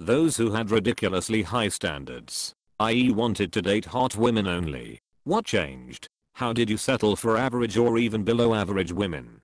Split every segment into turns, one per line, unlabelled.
Those who had ridiculously high standards, i.e. wanted to date hot women only. What changed? How did you settle for average or even below average women?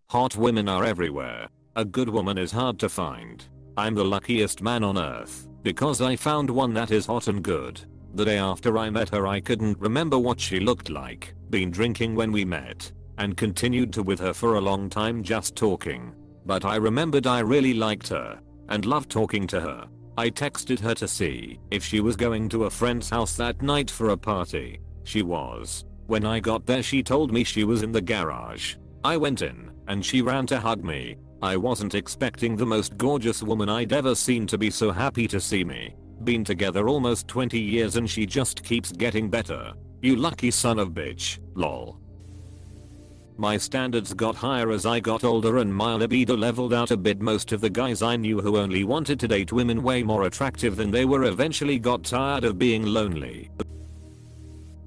Hot women are everywhere. A good woman is hard to find. I'm the luckiest man on earth because I found one that is hot and good. The day after I met her I couldn't remember what she looked like, been drinking when we met, and continued to with her for a long time just talking. But I remembered I really liked her and loved talking to her. I texted her to see if she was going to a friend's house that night for a party. She was. When I got there she told me she was in the garage. I went in and she ran to hug me. I wasn't expecting the most gorgeous woman I'd ever seen to be so happy to see me. Been together almost 20 years and she just keeps getting better. You lucky son of bitch, lol. My standards got higher as I got older and my libido leveled out a bit. Most of the guys I knew who only wanted to date women way more attractive than they were eventually got tired of being lonely.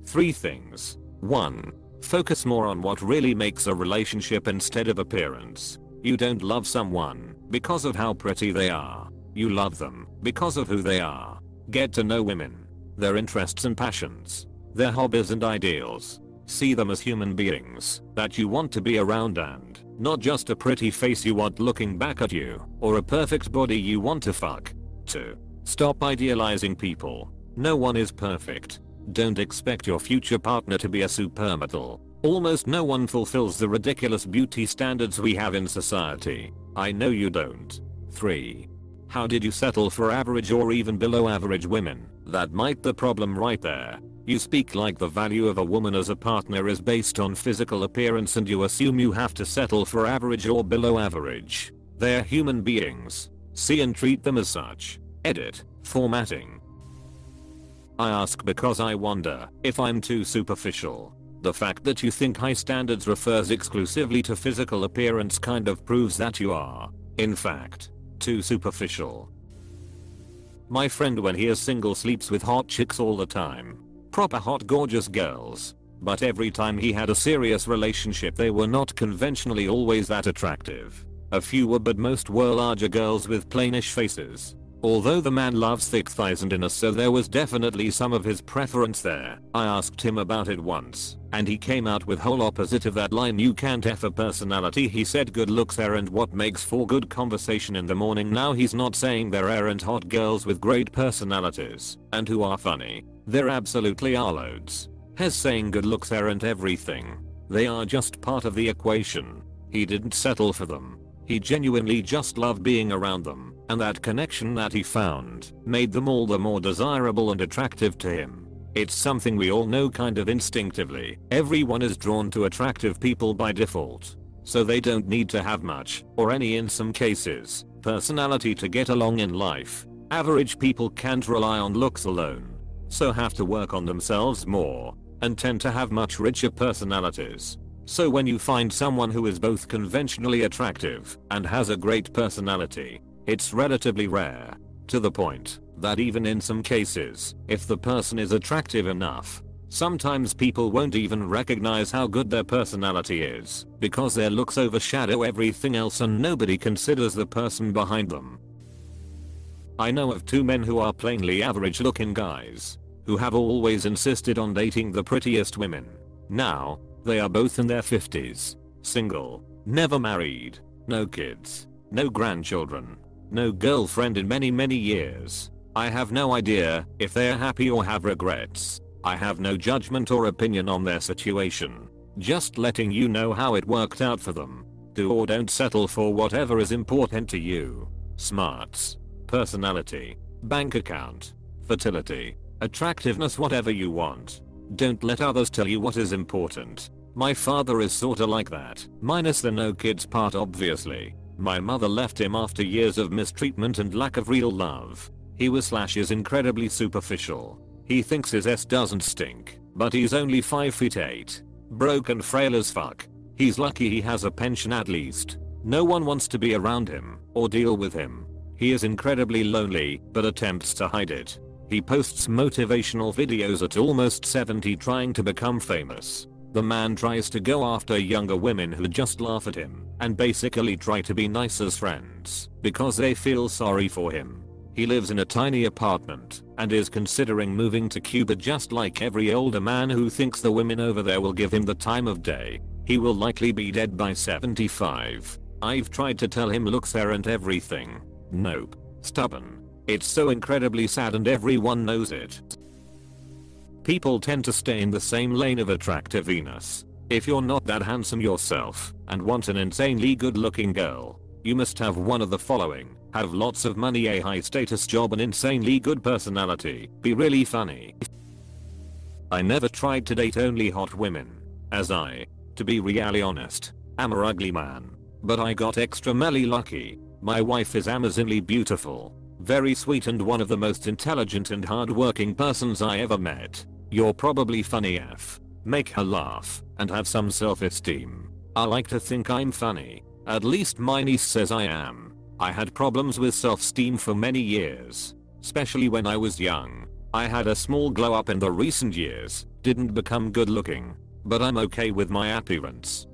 3 things. 1. Focus more on what really makes a relationship instead of appearance. You don't love someone because of how pretty they are. You love them because of who they are. Get to know women, their interests and passions, their hobbies and ideals. See them as human beings that you want to be around and not just a pretty face you want looking back at you or a perfect body you want to fuck. 2. Stop idealizing people. No one is perfect. Don't expect your future partner to be a supermodel. Almost no one fulfills the ridiculous beauty standards we have in society. I know you don't. 3. How did you settle for average or even below average women? That might be the problem right there. You speak like the value of a woman as a partner is based on physical appearance and you assume you have to settle for average or below average. They're human beings. See and treat them as such. Edit. Formatting. I ask because I wonder if I'm too superficial. The fact that you think high standards refers exclusively to physical appearance kind of proves that you are, in fact, too superficial. My friend when he is single sleeps with hot chicks all the time. Proper hot gorgeous girls. But every time he had a serious relationship they were not conventionally always that attractive. A few were but most were larger girls with plainish faces. Although the man loves thick thighs and inner so there was definitely some of his preference there. I asked him about it once and he came out with whole opposite of that line. You can't F a personality. He said good looks aren't what makes for good conversation in the morning. Now he's not saying there aren't hot girls with great personalities and who are funny. There absolutely are loads. He's saying good looks aren't everything. They are just part of the equation. He didn't settle for them. He genuinely just loved being around them, and that connection that he found made them all the more desirable and attractive to him. It's something we all know kind of instinctively. Everyone is drawn to attractive people by default. So they don't need to have much, or any in some cases, personality to get along in life. Average people can't rely on looks alone. So have to work on themselves more, and tend to have much richer personalities. So when you find someone who is both conventionally attractive and has a great personality, it's relatively rare. To the point that even in some cases, if the person is attractive enough, sometimes people won't even recognize how good their personality is because their looks overshadow everything else and nobody considers the person behind them. I know of 2 men who are plainly average looking guys who have always insisted on dating the prettiest women. Now, they are both in their 50s, single, never married, no kids, no grandchildren, no girlfriend in many years. I have no idea if they are happy or have regrets. I have no judgment or opinion on their situation. Just letting you know how it worked out for them. Do or don't settle for whatever is important to you. Smarts, personality, bank account, fertility, attractiveness, whatever you want. Don't let others tell you what is important. My father is sorta like that, minus the no kids part obviously. My mother left him after years of mistreatment and lack of real love. He was/is incredibly superficial. He thinks his S doesn't stink, but he's only 5'8". Broke and frail as fuck. He's lucky he has a pension at least. No one wants to be around him or deal with him. He is incredibly lonely, but attempts to hide it. He posts motivational videos at almost 70 trying to become famous. The man tries to go after younger women who just laugh at him and basically try to be nice as friends because they feel sorry for him. He lives in a tiny apartment and is considering moving to Cuba just like every older man who thinks the women over there will give him the time of day. He will likely be dead by 75. I've tried to tell him looks aren't everything. Nope. Stubborn. It's so incredibly sad and everyone knows it. People tend to stay in the same lane of attractiveness. If you're not that handsome yourself and want an insanely good looking girl, you must have one of the following: have lots of money, a high status job, an insanely good personality, be really funny. I never tried to date only hot women, as I, to be really honest, am a ugly man. But I got extremely lucky. My wife is amazingly beautiful, very sweet, and one of the most intelligent and hardworking persons I ever met. You're probably funny AF. Make her laugh and have some self-esteem. I like to think I'm funny. At least my niece says I am. I had problems with self-esteem for many years, especially when I was young. I had a small glow up in the recent years, didn't become good looking, but I'm okay with my appearance.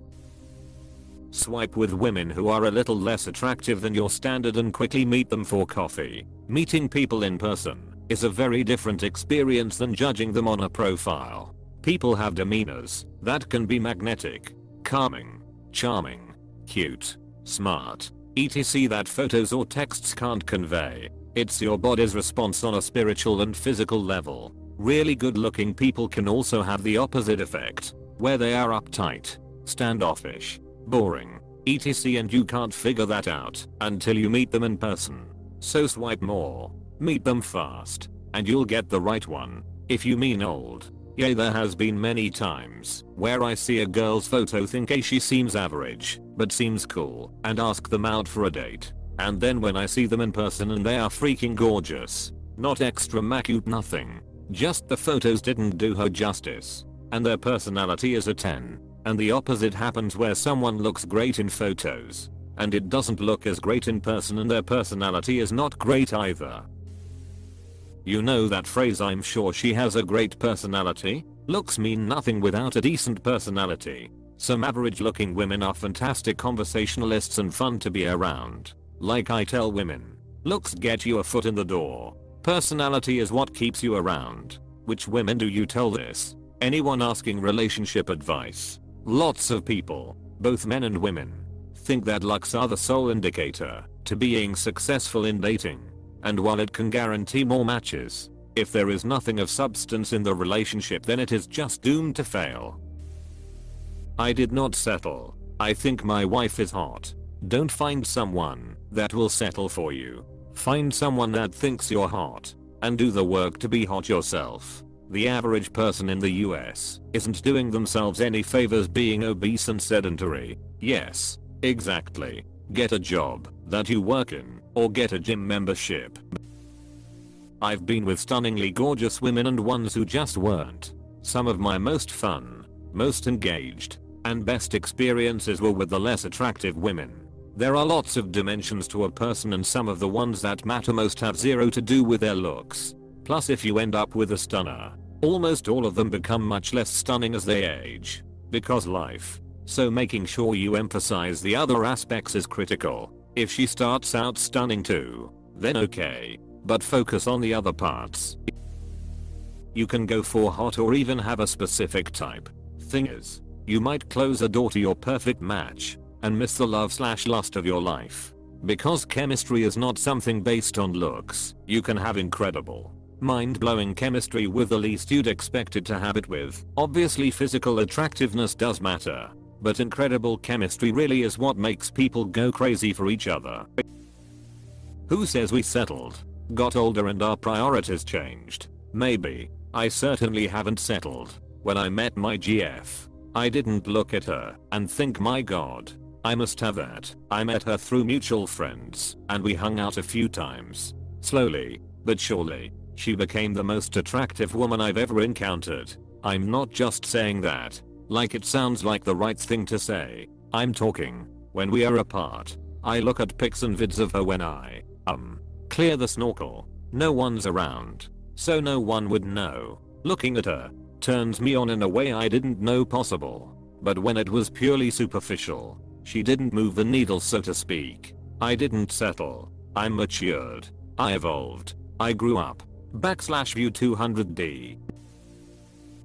Swipe with women who are a little less attractive than your standard and quickly meet them for coffee. Meeting people in person is a very different experience than judging them on a profile. People have demeanors that can be magnetic, calming, charming, cute, smart, etc. that photos or texts can't convey. It's your body's response on a spiritual and physical level. Really good looking people can also have the opposite effect, where they are uptight, standoffish, boring, etc. and you can't figure that out until you meet them in person. So swipe more, meet them fast, and you'll get the right one. If you mean old, yeah, there has been many times where I see a girl's photo, think she seems average, but seems cool, and ask them out for a date. And then when I see them in person and they are freaking gorgeous, not extra cute, nothing, just the photos didn't do her justice, and their personality is a 10. And the opposite happens where someone looks great in photos, and it doesn't look as great in person, and their personality is not great either. You know that phrase, I'm sure she has a great personality? Looks mean nothing without a decent personality. Some average looking women are fantastic conversationalists and fun to be around. Like I tell women, looks get you a foot in the door. Personality is what keeps you around. Which women do you tell this? Anyone asking relationship advice? Lots of people, both men and women, think that looks are the sole indicator to being successful in dating. And while it can guarantee more matches, if there is nothing of substance in the relationship, then it is just doomed to fail. I did not settle. I think my wife is hot. Don't find someone that will settle for you. Find someone that thinks you're hot, and do the work to be hot yourself. The average person in the US isn't doing themselves any favors being obese and sedentary. Yes, exactly. Get a job that you work in, or get a gym membership. I've been with stunningly gorgeous women and ones who just weren't. Some of my most fun, most engaged, and best experiences were with the less attractive women. There are lots of dimensions to a person, and some of the ones that matter most have zero to do with their looks. Plus, if you end up with a stunner, almost all of them become much less stunning as they age. Because life. So making sure you emphasize the other aspects is critical. If she starts out stunning too, then okay. But focus on the other parts. You can go for hot or even have a specific type. Thing is, you might close a door to your perfect match and miss the love/lust of your life. Because chemistry is not something based on looks. You can have incredible, mind-blowing chemistry with the least you'd expect it to have it with. Obviously physical attractiveness does matter, but incredible chemistry really is what makes people go crazy for each other. Who says we settled, got older and our priorities changed? Maybe. I certainly haven't settled. When I met my GF, I didn't look at her and think, my god, I must have that. I met her through mutual friends and we hung out a few times. Slowly, but surely, she became the most attractive woman I've ever encountered. I'm not just saying that like it sounds like the right thing to say. I'm talking, when we are apart, I look at pics and vids of her when I, clear the snorkel. No one's around, so no one would know. Looking at her, Turns me on in a way I didn't know possible. But when it was purely superficial, she didn't move the needle, so to speak. I didn't settle. I matured. I evolved. I grew up. /view 200D.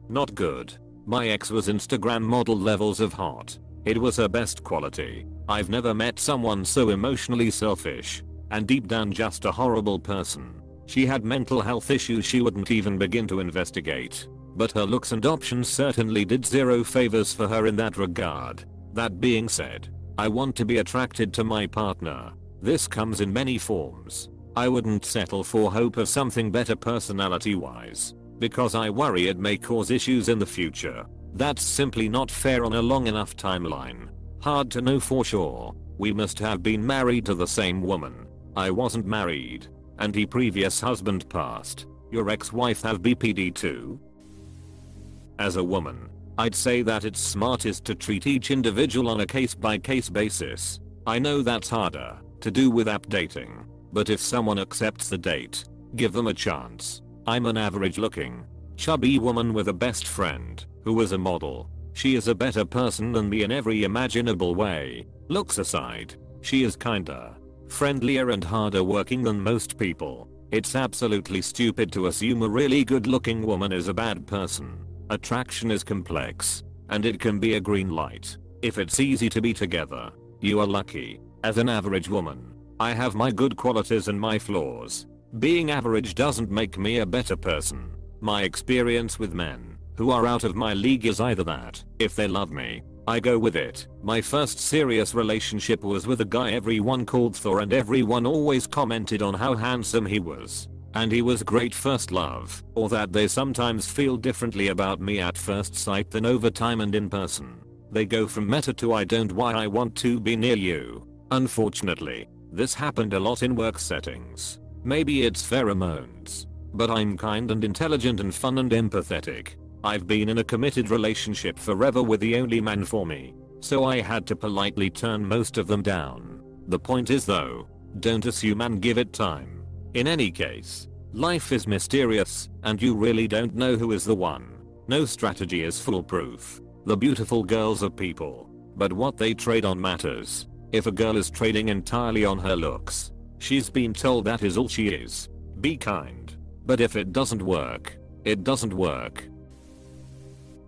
Not good. My ex was Instagram model levels of hot. It was her best quality. I've never met someone so emotionally selfish. And deep down just a horrible person. She had mental health issues she wouldn't even begin to investigate. But her looks and options certainly did zero favors for her in that regard. That being said, I want to be attracted to my partner. This comes in many forms. I wouldn't settle for hope of something better personality wise, because I worry it may cause issues in the future. That's simply not fair on a long enough timeline. Hard to know for sure. We must have been married to the same woman. I wasn't married. And the previous husband passed. Your ex-wife have BPD too? As a woman, I'd say that it's smartest to treat each individual on a case-by-case basis. I know that's harder to do with app dating, but if someone accepts the date, give them a chance. I'm an average-looking, chubby woman with a best friend who was a model. She is a better person than me in every imaginable way. Looks aside, she is kinder, friendlier and harder working than most people. It's absolutely stupid to assume a really good-looking woman is a bad person. Attraction is complex, and it can be a green light. If it's easy to be together, you are lucky. As an average woman, I have my good qualities and my flaws. Being average doesn't make me a better person. My experience with men who are out of my league is either that, if they love me, I go with it. My first serious relationship was with a guy everyone called Thor and everyone always commented on how handsome he was. And he was great first love, or that they sometimes feel differently about me at first sight than over time and in person. They go from meta to I don't why I want to be near you. Unfortunately, this happened a lot in work settings. Maybe it's pheromones. But I'm kind and intelligent and fun and empathetic. I've been in a committed relationship forever with the only man for me, so I had to politely turn most of them down. The point is though, don't assume and give it time. In any case, life is mysterious, and you really don't know who is the one. No strategy is foolproof. The beautiful girls are people, but what they trade on matters. If a girl is trading entirely on her looks, she's been told that is all she is. Be kind. But if it doesn't work, it doesn't work.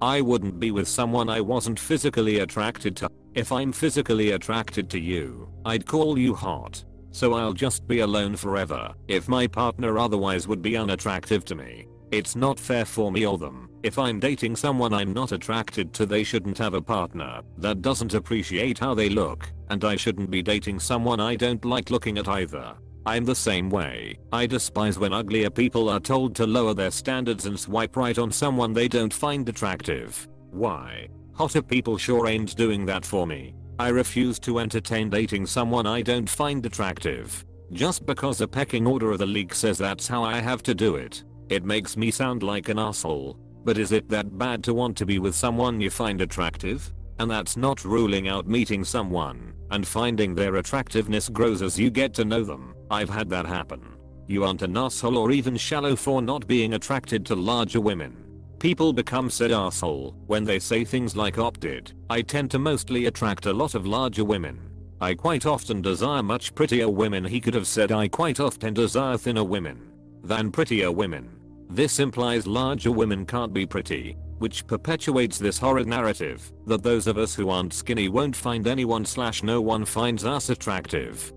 I wouldn't be with someone I wasn't physically attracted to. If I'm physically attracted to you, I'd call you hot. So I'll just be alone forever if my partner otherwise would be unattractive to me. It's not fair for me or them. If I'm dating someone I'm not attracted to, they shouldn't have a partner that doesn't appreciate how they look, and I shouldn't be dating someone I don't like looking at either. I'm the same way. I despise when uglier people are told to lower their standards and swipe right on someone they don't find attractive. Why? Hotter people sure ain't doing that for me. I refuse to entertain dating someone I don't find attractive. Just because a pecking order of the league says that's how I have to do it. It makes me sound like an asshole. But is it that bad to want to be with someone you find attractive? And that's not ruling out meeting someone and finding their attractiveness grows as you get to know them. I've had that happen. You aren't an asshole or even shallow for not being attracted to larger women. People become said asshole when they say things like opted. I tend to mostly attract a lot of larger women. I quite often desire much prettier women. He could have said I quite often desire thinner women than prettier women. This implies larger women can't be pretty, which perpetuates this horrid narrative that those of us who aren't skinny won't find anyone / no one finds us attractive.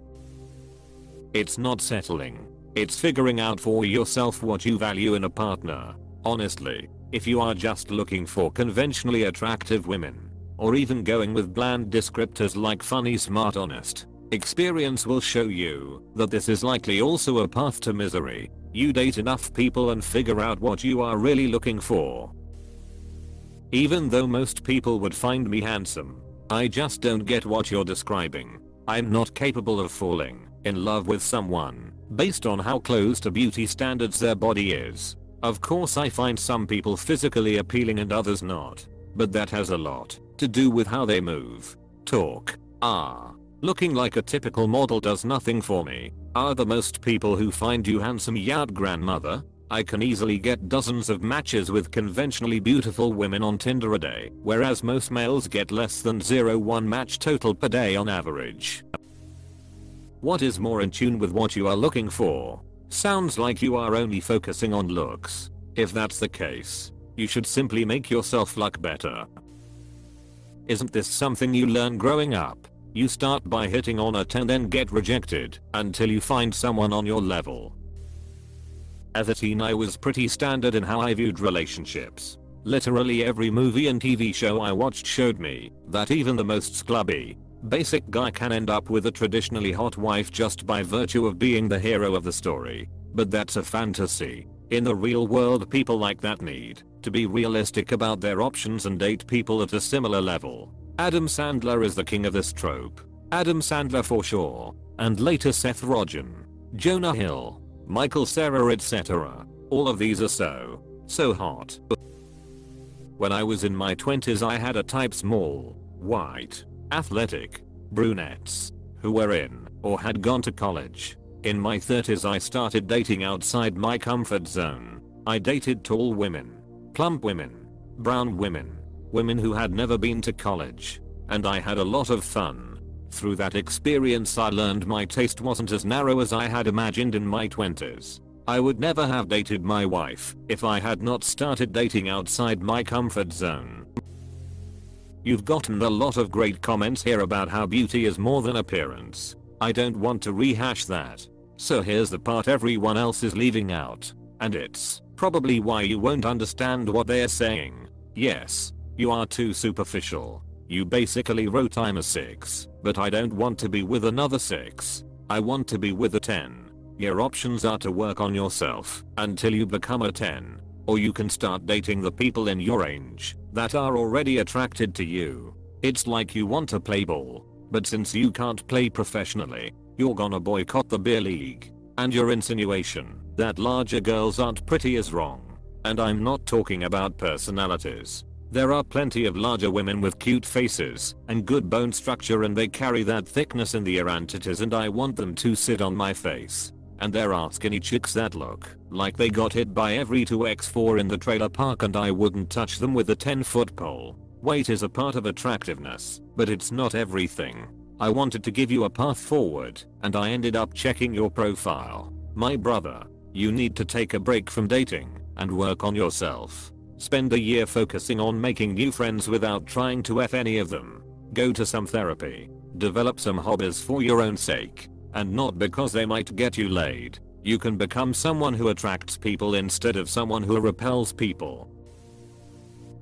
It's not settling. It's figuring out for yourself what you value in a partner. Honestly, if you are just looking for conventionally attractive women, or even going with bland descriptors like funny, smart, honest, experience will show you that this is likely also a path to misery. You date enough people and figure out what you are really looking for. Even though most people would find me handsome, I just don't get what you're describing. I'm not capable of falling in love with someone based on how close to beauty standards their body is. Of course I find some people physically appealing and others not, but that has a lot to do with how they move, talk. Looking like a typical model does nothing for me. Are the most people who find you handsome yard grandmother? I can easily get dozens of matches with conventionally beautiful women on Tinder a day, whereas most males get less than 0.1 match total per day on average. What is more in tune with what you are looking for? Sounds like you are only focusing on looks. If that's the case, you should simply make yourself look better. Isn't this something you learn growing up? You start by hitting on a 10 then get rejected until you find someone on your level. As a teen I was pretty standard in how I viewed relationships. Literally every movie and TV show I watched showed me that even the most schlubby, basic guy can end up with a traditionally hot wife just by virtue of being the hero of the story. But that's a fantasy. In the real world people like that need to be realistic about their options and date people at a similar level. Adam Sandler is the king of this trope. Adam Sandler for sure. And later Seth Rogen, Jonah Hill, Michael Cera, etc. All of these are so hot. When I was in my 20s I had a type: small, white, athletic, brunettes, who were in or had gone to college. In my 30s I started dating outside my comfort zone. I dated tall women, plump women, brown women, women who had never been to college. And I had a lot of fun. Through that experience I learned my taste wasn't as narrow as I had imagined in my 20s. I would never have dated my wife if I had not started dating outside my comfort zone. You've gotten a lot of great comments here about how beauty is more than appearance. I don't want to rehash that. So here's the part everyone else is leaving out. And it's probably why you won't understand what they're saying. Yes, you are too superficial. You basically wrote I'm a 6, but I don't want to be with another 6. I want to be with a 10. Your options are to work on yourself until you become a 10. Or you can start dating the people in your range that are already attracted to you. It's like you want to play ball, but since you can't play professionally, you're gonna boycott the beer league. And your insinuation that larger girls aren't pretty is wrong. And I'm not talking about personalities. There are plenty of larger women with cute faces and good bone structure, and they carry that thickness in their entities, and I want them to sit on my face. And there are skinny chicks that look like they got hit by every 2x4 in the trailer park, and I wouldn't touch them with a 10-foot pole. Weight is a part of attractiveness, but it's not everything. I wanted to give you a path forward, and I ended up checking your profile. My brother, you need to take a break from dating and work on yourself. Spend a year focusing on making new friends without trying to F any of them. Go to some therapy. Develop some hobbies for your own sake, and not because they might get you laid. You can become someone who attracts people instead of someone who repels people.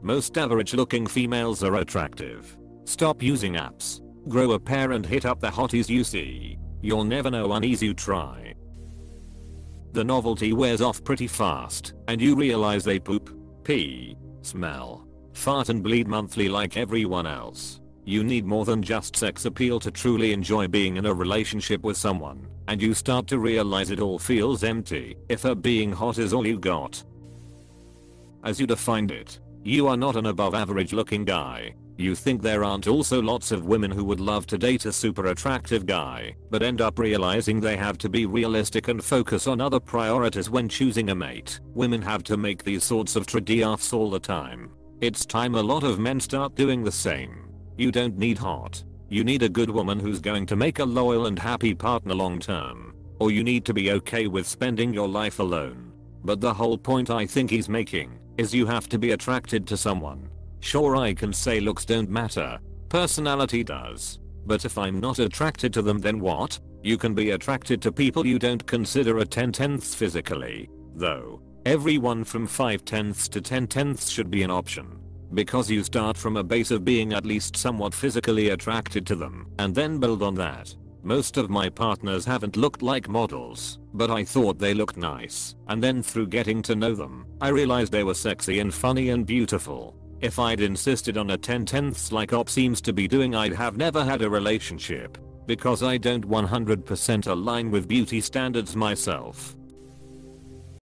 Most average looking females are attractive. Stop using apps. Grow a pair and hit up the hotties you see. You'll never know unless you try. The novelty wears off pretty fast, and you realize they poop, pee, smell, fart and bleed monthly like everyone else. You need more than just sex appeal to truly enjoy being in a relationship with someone, and you start to realize it all feels empty if her being hot is all you got. As you defined it, you are not an above average looking guy. You think there aren't also lots of women who would love to date a super attractive guy, but end up realizing they have to be realistic and focus on other priorities when choosing a mate. Women have to make these sorts of trade-offs all the time. It's time a lot of men start doing the same. You don't need hot. You need a good woman who's going to make a loyal and happy partner long term. Or you need to be okay with spending your life alone. But the whole point I think he's making is you have to be attracted to someone. Sure, I can say looks don't matter, personality does. But if I'm not attracted to them, then what? You can be attracted to people you don't consider a 10/10 physically, though. Everyone from 5/10 to 10/10 should be an option. Because you start from a base of being at least somewhat physically attracted to them, and then build on that. Most of my partners haven't looked like models, but I thought they looked nice, and then through getting to know them, I realized they were sexy and funny and beautiful. If I'd insisted on a 10/10 like Op seems to be doing, I'd have never had a relationship, because I don't 100% align with beauty standards myself.